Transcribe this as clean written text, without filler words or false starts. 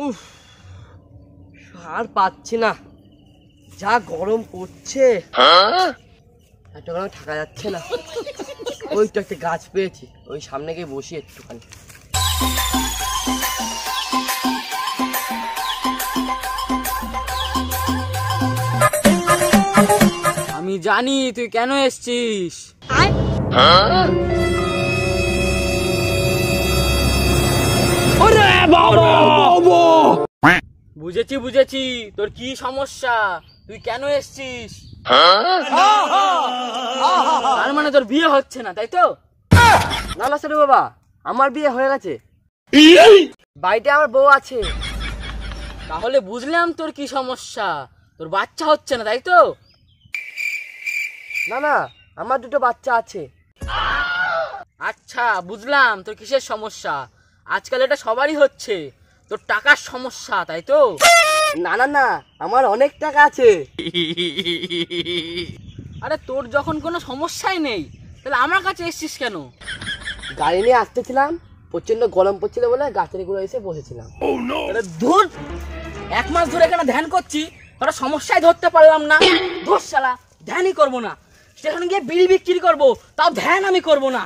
উফ, আর পাচ্ছি না, যা গরম পড়ছে এত গরম থাকা যাচ্ছে না। ওই তো একটা গাছ পেয়েছি, ওই সামনে গিয়ে বসি একটুখানি। আমি জানি তুই কেন এসছিস। বুঝেছি বুঝেছি, তোর কি সমস্যা, তুই কেন এসছিস। তার মানে তোর বিয়ে হচ্ছে না, তাই তো? না না সেটা বাবা, আমার বিয়ে হয়ে গেছে, বাড়িতে আমার বউ আছে। তাহলে বুঝলাম তোর কি সমস্যা, তোর বাচ্চা হচ্ছে না, তাই তো? না না, আমার দুটো বাচ্চা আছে। আচ্ছা বুঝলাম তোর কিসের সমস্যা, আজকাল এটা সবারই হচ্ছে, তোর টাকার সমস্যা, তাই তো? না না না, আমার অনেক টাকা আছে। আরে তোর যখন কোনো সমস্যাই নেই, তাহলে আমার কাছে এসছিস কেন? গাড়ি নিয়ে আসতেছিলাম, প্রচন্ড গরম পড়ছিল বলে গাছের গুলো এসে বসেছিলাম। আরে ধুর, 1 মাস ধরে এখানে ধ্যান করছি, তোরা সমস্যায় ধরতে পারলাম না। ধুর শালা, ধ্যানই করবো না, স্টেশনে গিয়ে বিড়ি বিক্রি করবো, তাও ধ্যান আমি করবো না।